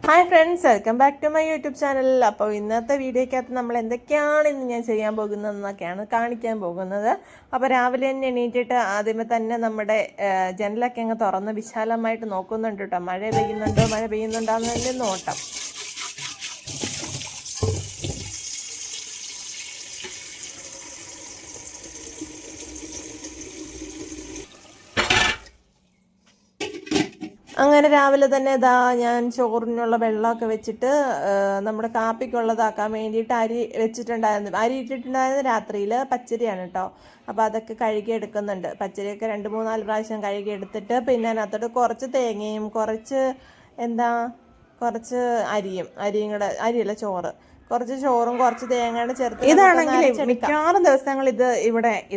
Hi friends, welcome back to my YouTube channel. അപ്പോൾ ഇന്നത്തെ വീഡിയോക്കകത്ത് നമ്മൾ എന്തൊക്കെയാണ് ഇന്ന് ഞാൻ ചെയ്യാൻ പോകുന്നതെന്നൊക്കെയാണ് കാണിക്കാൻ പോകുന്നത്. അപ്പോൾ രാവിലെ തന്നെ എണീറ്റിട്ട് ആദ്യമേ തന്നെ നമ്മുടെ ജനലൊക്കെ അങ്ങ് തുറന്ന് വിശാലമായിട്ട് നോക്കുന്നുണ്ട് കേട്ടോ. മഴ പെയ്യുന്നുണ്ടോ എന്നതിൻ്റെ നോട്ടം. അങ്ങനെ രാവിലെ തന്നെ ഞാൻ ചോറിനുള്ള വെള്ളമൊക്കെ വെച്ചിട്ട് നമ്മുടെ കാപ്പിക്കുള്ളതാക്കാൻ വേണ്ടിയിട്ട് അരി വെച്ചിട്ടുണ്ടായിരുന്നു. അരി ഇട്ടിട്ടുണ്ടായിരുന്നത് രാത്രിയിൽ പച്ചരിയാണ് കേട്ടോ. അപ്പോൾ അതൊക്കെ കഴുകി എടുക്കുന്നുണ്ട്. പച്ചരിയൊക്കെ 2-3-4 പ്രാവശ്യം കഴുകി എടുത്തിട്ട് പിന്നെ അതിനകത്തോട്ട് കുറച്ച് തേങ്ങയും കുറച്ച് അരിയും കൂടെ, അരിയല്ല ചോറ്, കുറച്ച് ചോറും കുറച്ച് തേങ്ങയുടെ ചേർത്ത്. ഇതാണെങ്കിൽ മിക്കവാറും ദിവസങ്ങൾ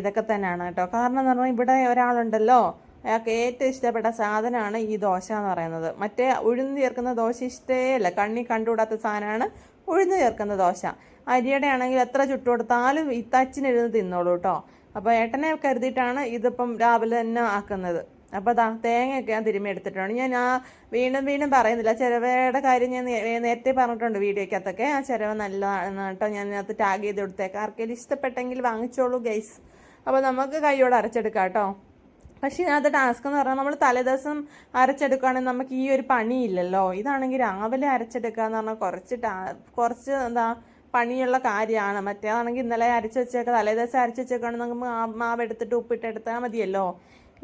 ഇതൊക്കെ തന്നെയാണ് കേട്ടോ. കാരണം എന്ന് പറഞ്ഞാൽ ഇവിടെ ഒരാളുണ്ടല്ലോ, അയാൾക്ക് ഏറ്റവും ഇഷ്ടപ്പെട്ട സാധനമാണ് ഈ ദോശ എന്ന് പറയുന്നത്. മറ്റേ ഉഴുന്ന് ചേർക്കുന്ന ദോശ ഇഷ്ടമേയല്ല, കണ്ടുകൂടാത്ത സാധനമാണ് ഉഴുന്ന് ചേർക്കുന്ന ദോശ. അരിയുടെ ആണെങ്കിൽ എത്ര ചുട്ടു കൊടുത്താലും ഈ തച്ചിനിരുന്ന് തിന്നോളൂ കേട്ടോ. അപ്പോൾ ഏട്ടനെ കരുതിയിട്ടാണ് ഇതിപ്പം രാവിലെ തന്നെ ആക്കുന്നത്. അപ്പോൾ തേങ്ങയൊക്കെ ഞാൻ തിരുമ്മി എടുത്തിട്ടുണ്ട്. ഞാൻ വീണ്ടും പറയുന്നില്ല, ചിരവയുടെ കാര്യം ഞാൻ നേരത്തെ പറഞ്ഞിട്ടുണ്ട് വീഡിയോക്കകത്തൊക്കെ. ആ ചിരവ നല്ലതാണ് കേട്ടോ. ഞാൻ അതിനകത്ത് ടാഗ് ചെയ്ത് കൊടുത്തേക്കാം. ആർക്കെങ്കിലും ഇഷ്ടപ്പെട്ടെങ്കിൽ വാങ്ങിച്ചോളൂ ഗൈസ്. അപ്പോൾ നമുക്ക് കൈയോടെ അരച്ചെടുക്കാം കേട്ടോ. പക്ഷേ ഇതിനകത്ത് ടാസ്ക് എന്ന് പറഞ്ഞാൽ നമ്മൾ തലേദിവസം അരച്ചെടുക്കുകയാണെങ്കിൽ നമുക്ക് ഈ ഒരു പണിയില്ലല്ലോ. ഇതാണെങ്കിൽ രാവിലെ അരച്ചെടുക്കുക എന്ന് പറഞ്ഞാൽ കുറച്ച് പണിയുള്ള കാര്യമാണ്. മറ്റേതാണെങ്കിൽ ഇന്നലെ തലേദിവസം അരച്ച് വെച്ചേക്കുകയാണെങ്കിൽ നമുക്ക് മാവ് എടുത്തിട്ട് ഉപ്പിട്ടെടുത്താൽ മതിയല്ലോ.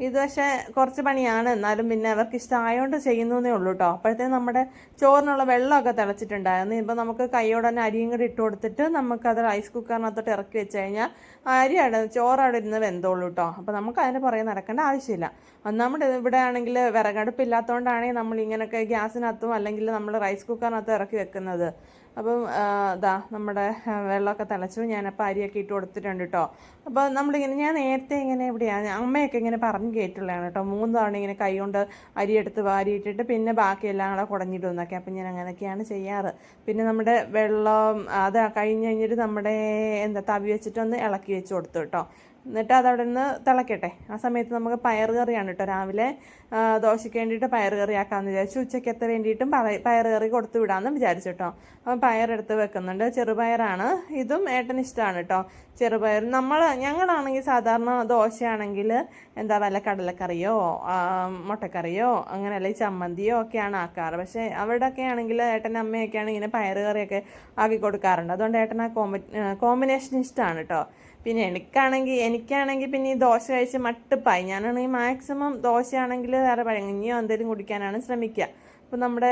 ഇത് പക്ഷേ കുറച്ച് പണിയാണ്. എന്നാലും പിന്നെ അവർക്ക് ഇഷ്ടമായതുകൊണ്ട് ചെയ്യുന്നതേ ഉള്ളൂ കേട്ടോ. അപ്പോഴത്തേക്കും നമ്മുടെ ചോറിനുള്ള വെള്ളമൊക്കെ തിളച്ചിട്ടുണ്ടായിരുന്നു. ഇപ്പോൾ നമുക്ക് കൈയോടെ തന്നെ അരിയും കൂടി ഇട്ട് കൊടുത്തിട്ട് നമുക്കത് റൈസ് കുക്കറിനകത്തോട്ട് ഇറക്കി വെച്ച് കഴിഞ്ഞാൽ ചോറ് അവിടെ ഇരുന്ന് വെന്തോളൂ കേട്ടോ. അപ്പോൾ നമുക്ക് അതിന് പുറകെ നടക്കേണ്ട ആവശ്യമില്ല. നമ്മുടെ ഇവിടെ ആണെങ്കിൽ വിറകടുപ്പില്ലാത്തതുകൊണ്ടാണെങ്കിൽ നമ്മൾ ഇങ്ങനെയൊക്കെ ഗ്യാസിനകത്തും അല്ലെങ്കിൽ നമ്മൾ റൈസ് കുക്കറിനകത്തും ഇറക്കി വെക്കുന്നത്. അപ്പം നമ്മുടെ വെള്ളമൊക്കെ തിളച്ചു. ഞാനപ്പോൾ അരിയൊക്കെ ഇട്ട് കൊടുത്തിട്ടുണ്ട് കേട്ടോ. അപ്പോൾ ഞാൻ നേരത്തെ ഇവിടെയാണ് അമ്മയൊക്കെ ഇങ്ങനെ പറഞ്ഞ് കേട്ടുള്ളതാണ് കേട്ടോ. 3 തവണ ഇങ്ങനെ കൈ കൊണ്ട് അരിയെടുത്ത് വാരിയിട്ടിട്ട് പിന്നെ ബാക്കിയെല്ലാം കൂടെ കുടഞ്ഞിടുന്നൊക്കെ. അപ്പം ഞാൻ അങ്ങനെയൊക്കെയാണ് ചെയ്യാറ്. പിന്നെ നമ്മുടെ വെള്ളം അത് കഴിഞ്ഞിട്ട് നമ്മുടെ തവി വെച്ചിട്ടൊന്ന് ഇളക്കി വെച്ച് കൊടുത്തു കേട്ടോ. എന്നിട്ട് അതവിടെ നിന്ന് തിളക്കട്ടെ. ആ സമയത്ത് നമുക്ക് പയർ കറിയാണ് കേട്ടോ. രാവിലെ ദോശയ്ക്ക് വേണ്ടിയിട്ട് പയർ കറി ആക്കാമെന്ന് വിചാരിച്ചു. ഉച്ചയ്ക്കത്തെ വേണ്ടിയിട്ടും പയർ കറി കൊടുത്തു വിടാമെന്ന് വിചാരിച്ചു കേട്ടോ. അപ്പം പയറെടുത്ത് വെക്കുന്നുണ്ട്. ചെറുപയറാണ്. ഇതും ഏട്ടന് ഇഷ്ടമാണ് കേട്ടോ. ചെറുപയർ ഞങ്ങളാണെങ്കിൽ സാധാരണ ദോശയാണെങ്കിൽ വല്ല കടലക്കറിയോ മുട്ടക്കറിയോ അങ്ങനെ അല്ലെങ്കിൽ ചമ്മന്തിയോ ഒക്കെയാണ് ആക്കാറ്. പക്ഷേ അവിടെയൊക്കെ ആണെങ്കിൽ ഏട്ടൻ്റെ അമ്മയൊക്കെ ആണെങ്കിൽ ഇങ്ങനെ പയർ കറിയൊക്കെ ആക്കി കൊടുക്കാറുണ്ട്. അതുകൊണ്ട് ഏട്ടൻ ആ കോമ്പിനേഷൻ ഇഷ്ടമാണ് കേട്ടോ. പിന്നെ എനിക്കാണെങ്കിൽ പിന്നെ ഈ ദോശ കഴിച്ച് മട്ടുപ്പായി. ഞാനാണെങ്കിൽ മാക്സിമം ദോശയാണെങ്കിൽ വേറെ പഴങ്ങിയോ എന്തെങ്കിലും കുടിക്കാനാണ് ശ്രമിക്കുക. അപ്പം നമ്മുടെ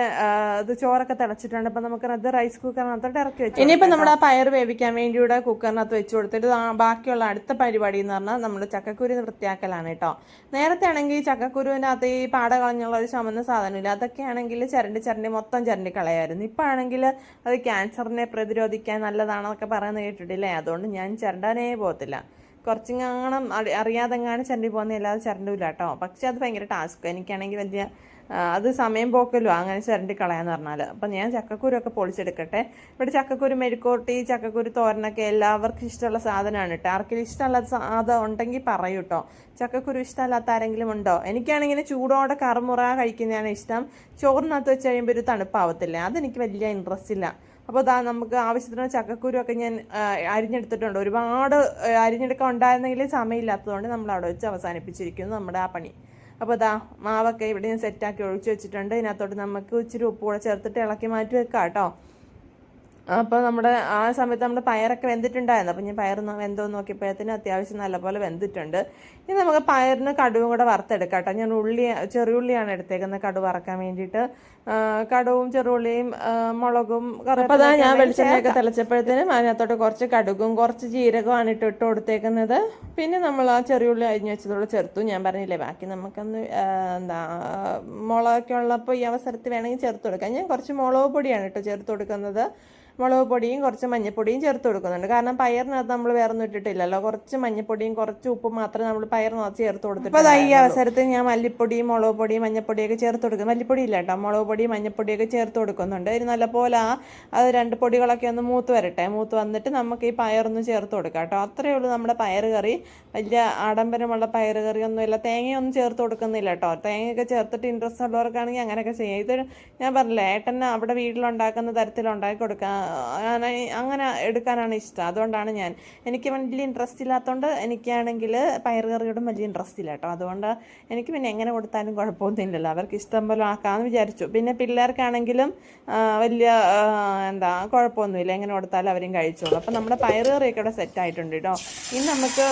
ഇത് ചോറൊക്കെ തിളച്ചിട്ടുണ്ട്. അപ്പം നമുക്ക് അത് റൈസ് കുക്കറിനകത്തോട്ട് ഇറക്കി വെച്ചു. ഇനിയിപ്പോൾ നമ്മൾ ആ പയർ വേവിക്കാൻ വേണ്ടിയുടെ കുക്കറിനകത്ത് വെച്ച് കൊടുത്തിട്ട് ബാക്കിയുള്ള അടുത്ത പരിപാടി എന്ന് പറഞ്ഞാൽ നമ്മൾ ചക്കക്കുരു വൃത്തിയാക്കലാണ് കേട്ടോ. നേരത്തെ ആണെങ്കിൽ ചക്കക്കുരുവിനകത്ത് ഈ പാട കളഞ്ഞുള്ള ഒരു ചുമന്ന സാധനമില്ല. അതൊക്കെ ആണെങ്കിൽ ചരണ്ടി മൊത്തം ചരണ്ടി കളയായിരുന്നു. ഇപ്പം ആണെങ്കിൽ അത് ക്യാൻസറിനെ പ്രതിരോധിക്കാൻ നല്ലതാണെന്നൊക്കെ പറയുന്നത് കേട്ടിട്ടില്ലേ. അതുകൊണ്ട് ഞാൻ ചരണ്ടാനേ പോകത്തില്ല. കുറച്ചിങ്ങാണം അറിയാതെങ്ങാനും ചരണ്ടി പോകുന്ന അല്ലാതെ ചരണ്ടില്ല കേട്ടോ. പക്ഷെ അത് ഭയങ്കര ടാസ്ക്. എനിക്കാണെങ്കിൽ അത് സമയം പോക്കല്ലോ അങ്ങനെ ചരണ്ടി കളയാന്ന് പറഞ്ഞാൽ. അപ്പം ഞാൻ ചക്കക്കുരൊക്കെ പൊളിച്ചെടുക്കട്ടെ. ഇവിടെ ചക്കക്കുരു മെഴുക്കോട്ടി, ചക്കക്കുരു തോരനൊക്കെ എല്ലാവർക്കും ഇഷ്ടമുള്ള സാധനമാണ് കേട്ടോ. ആർക്കെങ്കിലും ഇഷ്ടമല്ലാത്ത സാധനം ഉണ്ടെങ്കിൽ പറയൂ കേട്ടോ. ചക്കക്കുരു ഇഷ്ടമല്ലാത്ത ആരെങ്കിലും ഉണ്ടോ? എനിക്കാണെങ്കിൽ ചൂടോടെ കറുമുറ കഴിക്കുന്നതാണ് ഇഷ്ടം. ചോറിനകത്ത് വെച്ച് കഴിയുമ്പോൾ ഒരു തണുപ്പാവത്തില്ല. അതെനിക്ക് വലിയ ഇൻട്രസ്റ്റ് ഇല്ല. അപ്പോൾ നമുക്ക് ആവശ്യത്തിന് ചക്കക്കുരുവൊക്കെ ഞാൻ അരിഞ്ഞെടുത്തിട്ടുണ്ട്. ഒരുപാട് അരിഞ്ഞെടുക്കാൻ ഉണ്ടായിരുന്നെങ്കിൽ സമയമില്ലാത്തതുകൊണ്ട് നമ്മൾ അവിടെ വെച്ച് അവസാനിപ്പിച്ചിരിക്കുന്നു നമ്മുടെ ആ പണി. അപ്പോൾ മാവൊക്കെ ഇവിടെ ഞാൻ സെറ്റാക്കി ഒഴിച്ച് വെച്ചിട്ടുണ്ട്. ഇതിനകത്തോട്ട് നമുക്ക് ഇച്ചിരി ഉപ്പ് കൂടെ ചേർത്തിട്ട് ഇളക്കി മാറ്റി വെക്കാം കേട്ടോ. അപ്പോൾ ആ സമയത്ത് നമ്മുടെ പയറൊക്കെ വെന്തിട്ടുണ്ടായിരുന്നു. അപ്പോൾ ഞാൻ പയർ വെന്തോന്ന് നോക്കിയപ്പോഴത്തേന് അത്യാവശ്യം നല്ലപോലെ വെന്തിട്ടുണ്ട്. ഇനി നമുക്ക് പയറിന് കടുവും കൂടെ വറുത്തെടുക്കാം കേട്ടോ. ഞാൻ ചെറിയുള്ളിയാണ് എടുത്തേക്കുന്നത് കടുവ് വറക്കാൻ വേണ്ടിയിട്ട്. കടുവും ചെറുള്ളിയും മുളകും. അപ്പോൾ ഞാൻ വെളിച്ചെണ്ണയൊക്കെ തിളച്ചപ്പോഴത്തേനും അതിനകത്തോട്ട് കുറച്ച് കടുകും കുറച്ച് ജീരകമാണ് ഇട്ട് കൊടുത്തേക്കുന്നത്. പിന്നെ നമ്മൾ ആ ചെറിയുള്ളി അരിഞ്ഞ് വെച്ചതോടെ ചേർത്തു. ഞാൻ പറഞ്ഞില്ലേ ബാക്കി നമുക്കൊന്ന് മുളകൊക്കെ ഉള്ളപ്പോൾ ഈ അവസരത്തിൽ വേണമെങ്കിൽ ചേർത്ത് കൊടുക്കാം. ഞാൻ കുറച്ച് മുളക് പൊടിയാണ് കേട്ടോ ചേർത്ത് കൊടുക്കുന്നത്. മുളക് പൊടിയും കുറച്ച് മഞ്ഞൾപ്പൊടിയും ചേർത്ത് കൊടുക്കുന്നുണ്ട്. കാരണം പയറിനകത്ത് നമ്മൾ വേറെ ഒന്നും ഇട്ടിട്ടില്ലല്ലോ. കുറച്ച് മഞ്ഞൾപ്പൊടിയും കുറച്ച് ഉപ്പും മാത്രമേ നമ്മൾ പയറിനകത്ത് ചേർത്ത് കൊടുത്തിട്ട്. അപ്പോൾ ഈ അവസരത്തിൽ ഞാൻ മല്ലിപ്പൊടിയും മുളക് പൊടിയും മഞ്ഞൾപ്പൊടിയൊക്കെ ചേർത്ത് കൊടുക്കും. മല്ലിപ്പൊടി ഇല്ല കേട്ടോ, മുളക് പൊടി മഞ്ഞൾപ്പൊടിയൊക്കെ ചേർത്ത് കൊടുക്കുന്നുണ്ട്. ഇത് നല്ലപോലെ അത് രണ്ട് പൊടികളൊക്കെ ഒന്ന് മൂത്ത് വരട്ടെ. മൂത്ത് വന്നിട്ട് നമുക്ക് ഈ പയറൊന്ന് ചേർത്ത് കൊടുക്കാം കേട്ടോ. അത്രയേ ഉള്ളൂ നമ്മുടെ പയർ കറി. വലിയ ആഡംബരമുള്ള പയർ കറി ഒന്നുമില്ല. തേങ്ങയൊന്നും ചേർത്ത് കൊടുക്കുന്നില്ല കേട്ടോ. തേങ്ങയൊക്കെ ചേർത്തിട്ട് ഇൻട്രസ്റ്റ് ഉള്ളവർക്കാണെങ്കിൽ അങ്ങനെയൊക്കെ ചെയ്യാം. ഇത് ഞാൻ പറഞ്ഞില്ലേ, ഏട്ടന് അവിടെ വീട്ടിലുണ്ടാക്കുന്ന തരത്തിലുണ്ടാക്കി കൊടുക്കാൻ അങ്ങനെ എടുക്കാനാണ് ഇഷ്ടം. അതുകൊണ്ടാണ് എനിക്ക് വലിയ ഇൻട്രസ്റ്റ് ഇല്ലാത്തതുകൊണ്ട് എനിക്കാണെങ്കിൽ പയർ കറിയോടും വലിയ ഇൻട്രസ്റ്റ് ഇല്ല കേട്ടോ. അതുകൊണ്ട് എനിക്ക് പിന്നെ എങ്ങനെ കൊടുത്താലും കുഴപ്പമൊന്നുമില്ലല്ലോ. അവർക്ക് ഇഷ്ടം പോലെ ആക്കാമെന്ന് വിചാരിച്ചു. പിന്നെ പിള്ളേർക്കാണെങ്കിലും വലിയ കുഴപ്പമൊന്നുമില്ല, എങ്ങനെ കൊടുത്താലും അവരും കഴിച്ചോളൂ. അപ്പം നമ്മുടെ പയർ കറിയൊക്കെ ഇവിടെ സെറ്റായിട്ടുണ്ട് കേട്ടോ. ഇനി നമുക്ക്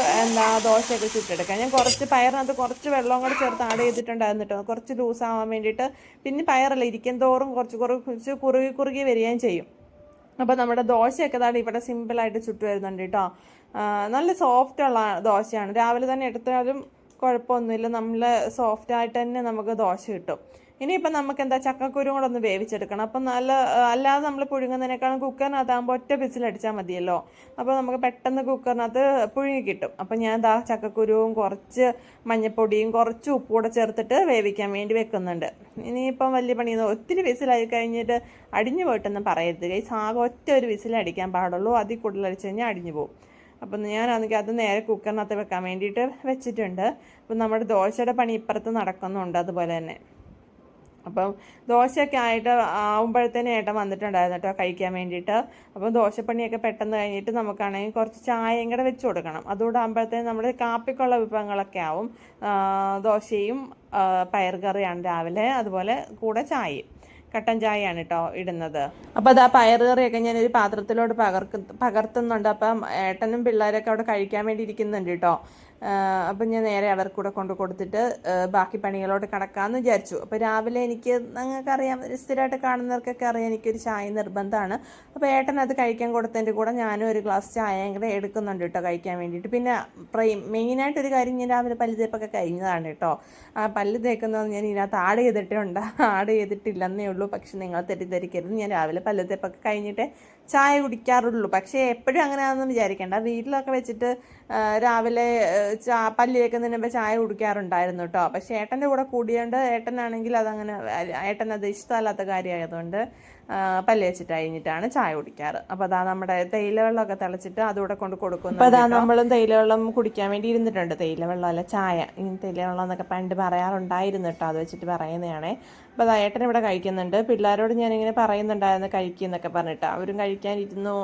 ദോശയൊക്കെ ചുട്ടെടുക്കാം. ഞാൻ കുറച്ച് പയറിനകത്ത് കുറച്ച് വെള്ളം കൂടെ ചേർത്ത് ആഡ് ചെയ്തിട്ടുണ്ടായിരുന്നു കേട്ടോ, കുറച്ച് ലൂസാവാൻ വേണ്ടിയിട്ട്. പിന്നെ പയറല്ല, ഇരിക്കും തോറും കുറച്ച് കുറുകി വരികയും ചെയ്യും. അപ്പോൾ നമ്മുടെ ദോശയൊക്കെ ഇവിടെ സിമ്പിളായിട്ട് ചുട്ടു വരുന്നുണ്ട് കേട്ടോ. നല്ല സോഫ്റ്റുള്ള ദോശയാണ്. രാവിലെ തന്നെ എടുത്താലും കുഴപ്പമൊന്നുമില്ല, നല്ല സോഫ്റ്റായിട്ട് തന്നെ നമുക്ക് ദോശ കിട്ടും. ഇനിയിപ്പം നമുക്ക് ചക്കക്കുരു കൂടെ ഒന്ന് വേവിച്ചെടുക്കണം. അപ്പം അല്ലാതെ നമ്മൾ പുഴുങ്ങുന്നതിനേക്കാളും കുക്കറിനകത്താകുമ്പോൾ ഒറ്റ വിസിലടിച്ചാൽ മതിയല്ലോ. അപ്പോൾ നമുക്ക് പെട്ടെന്ന് കുക്കറിനകത്ത് പുഴുങ്ങി കിട്ടും. അപ്പം ഞാൻ ചക്കക്കുരുവും കുറച്ച് മഞ്ഞൾപ്പൊടിയും കുറച്ച് ഉപ്പും കൂടെ ചേർത്തിട്ട് വേവിക്കാൻ വേണ്ടി വെക്കുന്നുണ്ട്. ഇനിയിപ്പം വലിയ പണിയൊന്നും, ഒത്തിരി വിസിലായി കഴിഞ്ഞിട്ട് അടിഞ്ഞു പോയിട്ടൊന്നും പറയരുത്. ആകെ ഒറ്റ ഒരു വിസിലടിക്കാൻ പാടുള്ളൂ. അതിൽ കൂടുതൽ അടിച്ചു കഴിഞ്ഞാൽ അടിഞ്ഞു പോകും. അപ്പം ഞാനാണെങ്കിൽ അത് നേരെ കുക്കറിനകത്ത് വെക്കാൻ വേണ്ടിയിട്ട് വെച്ചിട്ടുണ്ട്. അപ്പം നമ്മുടെ ദോശയുടെ പണി ഇപ്പുറത്ത് നടക്കുന്നുണ്ട് അതുപോലെ തന്നെ. അപ്പം ദോശയൊക്കെ ആവുമ്പോഴത്തേനും ഏട്ടൻ വന്നിട്ടുണ്ടായിരുന്നു കേട്ടോ കഴിക്കാൻ വേണ്ടിയിട്ട്. അപ്പം ദോശപ്പണിയൊക്കെ പെട്ടെന്ന് കഴിഞ്ഞിട്ട് നമുക്കാണെങ്കിൽ കുറച്ച് ചായയും കൂടെ വെച്ച് കൊടുക്കണം. അതുകൂടെ ആകുമ്പോഴത്തേനും നമ്മുടെ കാപ്പിക്കുള്ള വിഭവങ്ങളൊക്കെ ആവും. ദോശയും പയർ കറിയാണ് രാവിലെ, അതുപോലെ കൂടെ ചായയും കട്ടൻ ചായയാണ് കേട്ടോ ഇടുന്നത്. അപ്പോൾ അത് പയർ കറിയൊക്കെ ഞാനൊരു പാത്രത്തിലോട്ട് പകർത്തുന്നുണ്ട്. അപ്പം ഏട്ടനും പിള്ളേരൊക്കെ അവിടെ കഴിക്കാൻ വേണ്ടി ഇരിക്കുന്നുണ്ട് കേട്ടോ. അപ്പം ഞാൻ നേരെ അവർക്കൂടെ കൊടുത്തിട്ട് ബാക്കി പണികളോട് കിടക്കാമെന്ന് വിചാരിച്ചു. അപ്പോൾ രാവിലെ നിങ്ങൾക്കറിയാം, സ്ഥിരമായിട്ട് കാണുന്നവർക്കൊക്കെ അറിയാം, എനിക്കൊരു ചായ നിർബന്ധമാണ്. അപ്പോൾ ഏട്ടൻ അത് കഴിക്കാൻ കൊടുത്തതിൻ്റെ കൂടെ ഞാനും ഒരു ഗ്ലാസ് ചായയും കൂടെ എടുക്കുന്നുണ്ട് കേട്ടോ കഴിക്കാൻ വേണ്ടിയിട്ട്. പിന്നെ മെയിനായിട്ടൊരു കാര്യം, ഞാൻ രാവിലെ പല്ല് തേപ്പൊക്കെ കഴിഞ്ഞതാണ് കേട്ടോ. പല്ല് തേക്കുന്നത് ഞാൻ ഇതിനകത്ത് ആഡ് ചെയ്തിട്ടില്ലെന്നേ ഉള്ളൂ. പക്ഷെ നിങ്ങൾ തെറ്റിദ്ധരിക്കരുത്, ഞാൻ രാവിലെ പല്ല് തേപ്പൊക്കെ കഴിഞ്ഞിട്ട് ചായ കുടിക്കാറുള്ളൂ. പക്ഷേ എപ്പോഴും അങ്ങനെയാണെന്ന് വിചാരിക്കേണ്ട. വീട്ടിലൊക്കെ വെച്ചിട്ട് രാവിലെ പല്ല് തേക്കുന്നതിന് മുമ്പ് ചായ കുടിക്കാറുണ്ടായിരുന്നു കേട്ടോ. പക്ഷേ ഏട്ടൻ്റെ കൂടെ കൂടിയോണ്ട് ഏട്ടനാണെങ്കിൽ ഏട്ടനത് ഇഷ്ടമല്ലാത്ത കാര്യമായതുകൊണ്ട് പല്ല് വെച്ചിട്ട് കഴിഞ്ഞിട്ടാണ് ചായ കുടിക്കാറ്. അപ്പോൾ അതാ നമ്മുടെ തേയില വെള്ളമൊക്കെ തിളച്ചിട്ട് അതുകൂടെ കൊടുക്കുന്നു. അപ്പോൾ അതാ നമ്മളും തേയില വെള്ളം കുടിക്കാൻ വേണ്ടി ഇരുന്നിട്ടുണ്ട്. തേയില വെള്ളം അല്ല, ചായ. ഇനി തേയില വെള്ളം എന്നൊക്കെ പണ്ട് പറയാറുണ്ടായിരുന്നു കേട്ടോ, അത് വെച്ചിട്ട് പറയുന്നതാണേ. അപ്പോൾ അതാ ഏട്ടൻ ഇവിടെ കഴിക്കുന്നുണ്ട്. പിള്ളേരോട് ഞാനിങ്ങനെ പറയുന്നുണ്ടായിരുന്നു കഴിക്കുന്നൊക്കെ പറഞ്ഞിട്ട്. അവരും കഴിക്കാനിരുന്നു.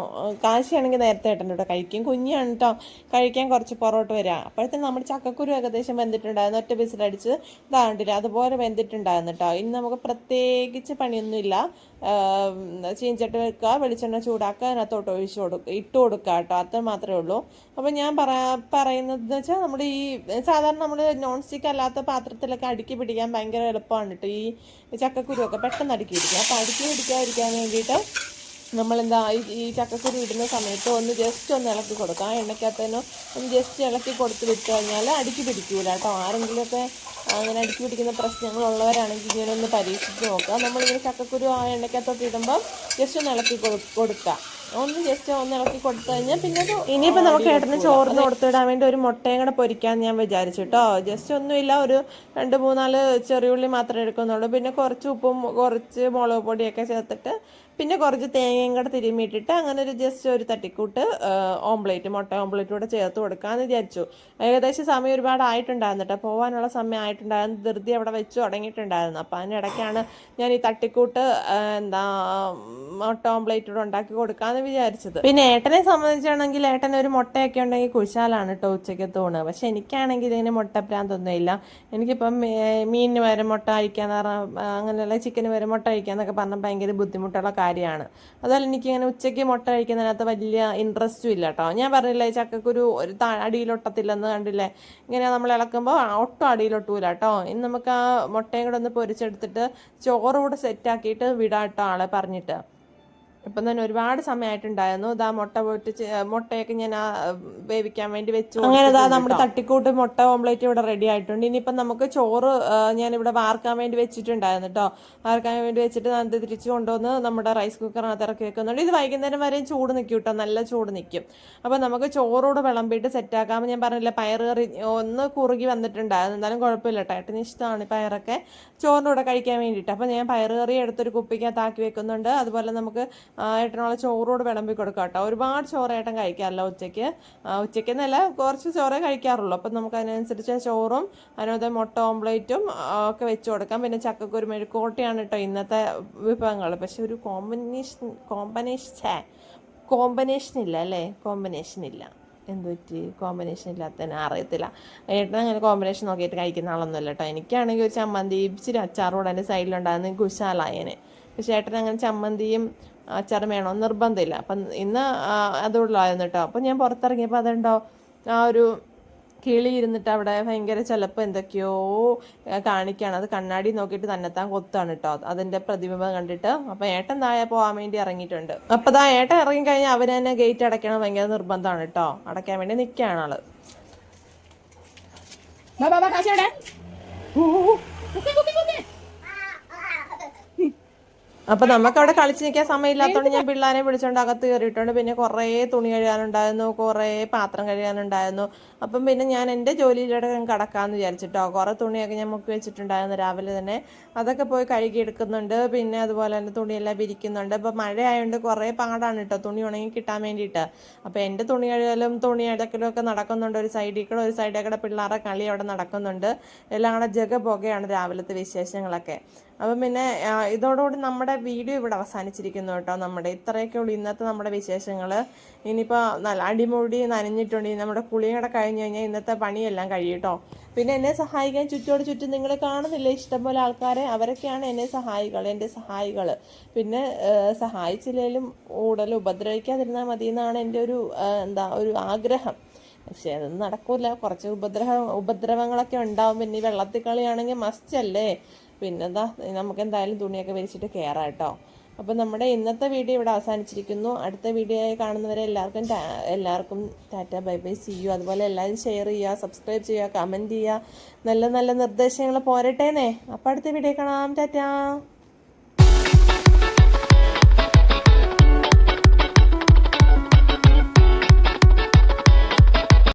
കാശിയാണെങ്കിൽ നേരത്തെ ഏട്ടൻ്റെ കൂടെ കഴിക്കും. കുഞ്ഞാണ് കേട്ടോ, കഴിക്കാൻ കുറച്ച് പുറകോട്ട് വരിക. അപ്പോഴത്തേനും നമ്മുടെ ചക്കക്കുരു ഏകദേശം വെന്തിട്ടുണ്ടായിരുന്നു. ഒറ്റ വിസിലടിച്ച് ഇതാണ്ടില്ല, അതുപോലെ വെന്തിട്ടുണ്ടായിരുന്നു കേട്ടോ. ഇനി നമുക്ക് പ്രത്യേകിച്ച് പണിയൊന്നുമില്ല. ചീഞ്ചട്ടി വെക്കുക, വെളിച്ചെണ്ണ ചൂടാക്കുക, അതിനകത്തോട്ട് ഇട്ട് കൊടുക്കുക കേട്ടോ. അത്ര മാത്രമേ ഉള്ളൂ. അപ്പോൾ ഞാൻ പറയുന്നത് വെച്ചാൽ നമ്മുടെ ഈ സാധാരണ നമ്മൾ നോൺ സ്റ്റിക്ക് അല്ലാത്ത പാത്രത്തിലൊക്കെ അടുക്കി പിടിക്കാൻ ഭയങ്കര എളുപ്പമാണ് കേട്ടോ. ഈ ചക്കക്കുരുവൊക്കെ പെട്ടെന്ന് അടുക്കി പിടിക്കുക. അപ്പോൾ അടുക്കി പിടിക്കാതിരിക്കാൻ വേണ്ടിയിട്ട് നമ്മളെന്താ ഈ ചക്കക്കുരു ഇടുന്ന സമയത്ത് ജസ്റ്റ് ഒന്ന് ഇളക്കി കൊടുക്കുക. ആ എണ്ണയ്ക്കകത്തേനോ ഒന്ന് ജസ്റ്റ് ഇളക്കി കൊടുത്ത് വിട്ട് കഴിഞ്ഞാൽ അടുക്കി പിടിക്കൂല കേട്ടോ. ആരെങ്കിലുമൊക്കെ അങ്ങനെ അടുക്കി പിടിക്കുന്ന പ്രശ്നങ്ങളുള്ളവരാണെങ്കിൽ ഇങ്ങനെയൊന്ന് പരീക്ഷിച്ച് നോക്കുക. നമ്മളിങ്ങനെ ചക്കക്കുരു ആ എണ്ണയ്ക്കകത്തോട്ട് ഇടുമ്പോൾ ജസ്റ്റ് ഒന്ന് ഇളക്കി കൊടുക്കുക. ജസ്റ്റ് ഒന്ന് ഇളക്കി കൊടുത്തു കഴിഞ്ഞാൽ പിന്നെ ഇനിയിപ്പോൾ നമുക്ക് ഏട്ടന് ചോറിന് കൊടുത്തിടാൻ വേണ്ടി ഒരു മുട്ടയും കൂടെ പൊരിക്കാമെന്ന് ഞാൻ വിചാരിച്ചു കേട്ടോ. ജസ്റ്റ് ഒന്നുമില്ല, ഒരു 2-3 ചെറിയുള്ളി മാത്രമേ എടുക്കുന്നുള്ളൂ. പിന്നെ കുറച്ച് ഉപ്പും കുറച്ച് മുളക് പൊടിയൊക്കെ ചേർത്തിട്ട് പിന്നെ കുറച്ച് തേങ്ങയും കൂടെ തിരുമ്മിയിട്ടിട്ട് അങ്ങനെ ജസ്റ്റ് ഒരു തട്ടിക്കൂട്ട് മുട്ട ഓംപ്ലേറ്റ് കൂടെ ചേർത്ത് കൊടുക്കാമെന്ന് വിചാരിച്ചു. ഏകദേശം സമയം ഒരുപാട് ആയിട്ടുണ്ടായിരുന്നു കേട്ടോ, പോകാനുള്ള സമയം ആയിട്ടുണ്ടായിരുന്നു. ധൃതി അവിടെ വെച്ച് തുടങ്ങിയിട്ടുണ്ടായിരുന്നു. അപ്പോൾ അതിനിടയ്ക്കാണ് ഞാൻ ഈ തട്ടിക്കൂട്ട് മുട്ട ഓംപ്ലേറ്റ് കൂടെ ഉണ്ടാക്കി കൊടുക്കാമെന്ന് വിചാരിച്ചത്. പിന്നെ ഏട്ടനെ സംബന്ധിച്ചാണെങ്കിൽ ഏട്ടൻ ഒരു മുട്ടയൊക്കെ ഉണ്ടെങ്കിൽ കുശാലാണ് കേട്ടോ ഉച്ചയ്ക്കത്തൂണ്. പക്ഷെ എനിക്കാണെങ്കിൽ ഇതിന് മുട്ടപ്രാന്തൊന്നുമില്ല. എനിക്കിപ്പം മീനിന് വരെ മുട്ട കഴിക്കാന്ന് പറഞ്ഞാൽ, അങ്ങനെയുള്ള ചിക്കന് വരെ മുട്ട കഴിക്കാന്നൊക്കെ പറഞ്ഞാൽ ഭയങ്കര ബുദ്ധിമുട്ടുള്ള കാര്യമാണ്. അതുപോലെ എനിക്കിങ്ങനെ ഉച്ചയ്ക്ക് മുട്ട കഴിക്കുന്നതിനകത്ത് വലിയ ഇൻട്രസ്റ്റും ഇല്ല കേട്ടോ. ഞാൻ പറഞ്ഞില്ലേ ചക്കക്കുരു ഒരു അടിയിലൊട്ടത്തില്ലെന്ന് കണ്ടില്ലേ. ഇങ്ങനെ നമ്മൾ ഇളക്കുമ്പോൾ ഒട്ടും അടിയിലൊട്ടൂല കേട്ടോ. ഇനി നമുക്ക് ആ മുട്ടയും കൂടെ ഒന്ന് പൊരിച്ചെടുത്തിട്ട് ചോറ് കൂടെ സെറ്റാക്കിയിട്ട് വിടാം കേട്ടോ ആളെ പറഞ്ഞിട്ട്. ഇപ്പം തന്നെ ഒരുപാട് സമയമായിട്ടുണ്ടായിരുന്നു. ഇതാ മുട്ടയൊക്കെ ഞാൻ വേവിക്കാൻ വേണ്ടി വെച്ചു. അങ്ങനെ ഇതാ നമ്മുടെ തട്ടിക്കൂട്ട് മുട്ട ഓംലേറ്റ് ഇവിടെ റെഡി ആയിട്ടുണ്ട്. ഇനിയിപ്പം നമുക്ക് ചോറ് ഞാനിവിടെ വാർക്കാൻ വേണ്ടി വെച്ചിട്ടുണ്ടായിരുന്നു കേട്ടോ. വാർക്കാൻ വേണ്ടി വെച്ചിട്ട് അത് തിരിച്ച് കൊണ്ടുവന്ന് നമ്മുടെ റൈസ് കുക്കറിനകത്ത് ഇറക്കി വെക്കുന്നുണ്ട്. ഇത് വൈകുന്നേരം വരെയും ചൂട് നിൽക്കും കേട്ടോ, നല്ല ചൂട് നിൽക്കും. അപ്പം നമുക്ക് ചോറോട് വിളമ്പിയിട്ട് സെറ്റാക്കാം. ഞാൻ പറഞ്ഞില്ല പയറ് കറി ഒന്ന് കുറുകി വന്നിട്ടുണ്ടായിരുന്നു, എന്നാലും കുഴപ്പമില്ല കേട്ടോ. ഏട്ടന് ഇഷ്ടമാണ് പയറൊക്കെ ചോറിൻ്റെ കൂടെ കഴിക്കാൻ വേണ്ടിയിട്ട്. അപ്പം ഞാൻ പയറ് കറി എടുത്തൊരു കുപ്പിക്കകത്താക്കി വെക്കുന്നുണ്ട്. അതുപോലെ നമുക്ക് ഏട്ടനുള്ള ചോറോട് വിളമ്പി കൊടുക്കാം കേട്ടോ. ഒരുപാട് ചോറ് ഏട്ടൻ കഴിക്കാറില്ല ഉച്ചയ്ക്കെന്നല്ല, കുറച്ച് ചോറേ കഴിക്കാറുള്ളൂ. അപ്പം നമുക്ക് അതിനനുസരിച്ച് ചോറും അതിനകത്ത് മുട്ട ഓംലേറ്റും ഒക്കെ വെച്ച് കൊടുക്കാം. പിന്നെ ചക്കക്കുരു മെഴുക്കോട്ടിയാണ് കേട്ടോ ഇന്നത്തെ വിഭവങ്ങൾ. പക്ഷെ ഒരു കോമ്പിനേഷൻ ഇല്ല അല്ലേ, കോമ്പിനേഷൻ ഇല്ല. എന്തുപറ്റി കോമ്പിനേഷൻ ഇല്ലാത്തതിന് അറിയത്തില്ല. ഏട്ടൻ അങ്ങനെ കോമ്പിനേഷൻ നോക്കിയിട്ട് കഴിക്കുന്ന ആളൊന്നുമല്ല കേട്ടോ. എനിക്കാണെങ്കിൽ ഒരു ചമ്മന്തി ഇച്ചിരി അച്ചാറോടെ എൻ്റെ സൈഡിലുണ്ടായിരുന്നു കുശാലായനെ. പക്ഷേ ഏട്ടൻ അങ്ങനെ ചമ്മന്തിയും അച്ചാറും വേണമെന്ന് നിർബന്ധമില്ല. അപ്പം ഇന്ന് അതുകൊണ്ടായിരുന്നു കേട്ടോ. അപ്പം ഞാൻ പുറത്തിറങ്ങിയപ്പോൾ അതുണ്ടോ ആ ഒരു കിളി ഇരുന്നിട്ട് അവിടെ ഭയങ്കര ചിലപ്പോൾ എന്തൊക്കെയോ കാണിക്കുകയാണ്. അത് കണ്ണാടി നോക്കിയിട്ട് തന്നെത്താൻ കൊത്താണ് കേട്ടോ, അതിൻ്റെ പ്രതിബിംബം കണ്ടിട്ട്. അപ്പം ഏട്ടൻ താഴെ പോകാൻ വേണ്ടി ഇറങ്ങിയിട്ടുണ്ട്. അപ്പം ദാ ഏട്ടൻ ഇറങ്ങിക്കഴിഞ്ഞാൽ അവർ തന്നെ ഗേറ്റ് അടയ്ക്കണം, ഭയങ്കര നിർബന്ധമാണ് കേട്ടോ. അടയ്ക്കാൻ വേണ്ടി നിൽക്കുകയാണ് ആള്. അപ്പം നമുക്കവിടെ കളിച്ച് നിൽക്കാൻ സമയമില്ലാത്തതുകൊണ്ട് ഞാൻ പിള്ളേരെ വിളിച്ചുകൊണ്ട് അകത്ത് കയറിയിട്ടുണ്ട്. പിന്നെ കുറേ തുണി കഴുകാനുണ്ടായിരുന്നു, കുറേ പാത്രം കഴുകാനുണ്ടായിരുന്നു. അപ്പം പിന്നെ ഞാൻ എൻ്റെ ജോലിയിലൂടെ കടക്കാമെന്ന് വിചാരിച്ചിട്ടോ. കുറേ തുണിയൊക്കെ ഞാൻ മുക്കി വെച്ചിട്ടുണ്ടായിരുന്നു രാവിലെ തന്നെ, അതൊക്കെ പോയി കഴുകിയെടുക്കുന്നുണ്ട്. പിന്നെ അതുപോലെ തന്നെ തുണിയെല്ലാം വിരിക്കുന്നുണ്ട്. ഇപ്പം മഴയായതുകൊണ്ട് കുറേ പാടാണ് കേട്ടോ തുണി ഉണങ്ങി കിട്ടാൻ വേണ്ടിയിട്ട്. അപ്പോൾ എൻ്റെ തുണി കഴുകലും തുണി അടക്കലും ഒക്കെ നടക്കുന്നുണ്ട്. ഒരു സൈഡിൽ കൂടെ പിള്ളേരുടെ കളി അവിടെ നടക്കുന്നുണ്ട്. എല്ലാം കൂടെ പുകയാണ് രാവിലത്തെ വിശേഷങ്ങളൊക്കെ. അപ്പം പിന്നെ ഇതോടുകൂടി നമ്മുടെ വീഡിയോ ഇവിടെ അവസാനിച്ചിരിക്കുന്നു കേട്ടോ. നമ്മുടെ ഇത്രയൊക്കെ ഉള്ളൂ ഇന്നത്തെ നമ്മുടെ വിശേഷങ്ങൾ. ഇനിയിപ്പോൾ നല്ല അടിമുടി നനഞ്ഞിട്ടുണ്ട്. നമ്മുടെ കുളിയും കൂടെ കഴിഞ്ഞ് കഴിഞ്ഞാൽ ഇന്നത്തെ പണിയെല്ലാം കഴിയും കേട്ടോ. പിന്നെ എന്നെ സഹായിക്കാൻ ചുറ്റും നിങ്ങൾ കാണുന്നില്ലേ ഇഷ്ടംപോലെ ആൾക്കാരെ, അവരൊക്കെയാണ് എൻ്റെ സഹായികൾ. പിന്നെ സഹായിച്ചില്ലെങ്കിലും കൂടുതൽ ഉപദ്രവിക്കാതിരുന്നാൽ മതി എന്നാണ് എൻ്റെ ഒരു ആഗ്രഹം. പക്ഷേ അതൊന്നും നടക്കില്ല. കുറച്ച് ഉപദ്രവങ്ങളൊക്കെ ഉണ്ടാവും. പിന്നെ ഈ വെള്ളത്തിൽ കളിയാണെങ്കിൽ മസ്റ്റ് അല്ലേ. പിന്നെന്താ, നമുക്ക് എന്തായാലും തുണിയൊക്കെ വിരിച്ചിട്ട് കയറാം കേട്ടോ. അപ്പം നമ്മുടെ ഇന്നത്തെ വീഡിയോ ഇവിടെ അവസാനിച്ചിരിക്കുന്നു. അടുത്ത വീഡിയോ കാണുന്നവരെ എല്ലാവർക്കും tata bye bye, see you. അതുപോലെ എല്ലാവരും ഷെയർ ചെയ്യുക, സബ്സ്ക്രൈബ് ചെയ്യുക, കമൻറ്റ് ചെയ്യുക. നല്ല നല്ല നിർദ്ദേശങ്ങൾ പോരട്ടേന്നേ. അപ്പം അടുത്ത വീഡിയോ കാണാം. ടാറ്റ.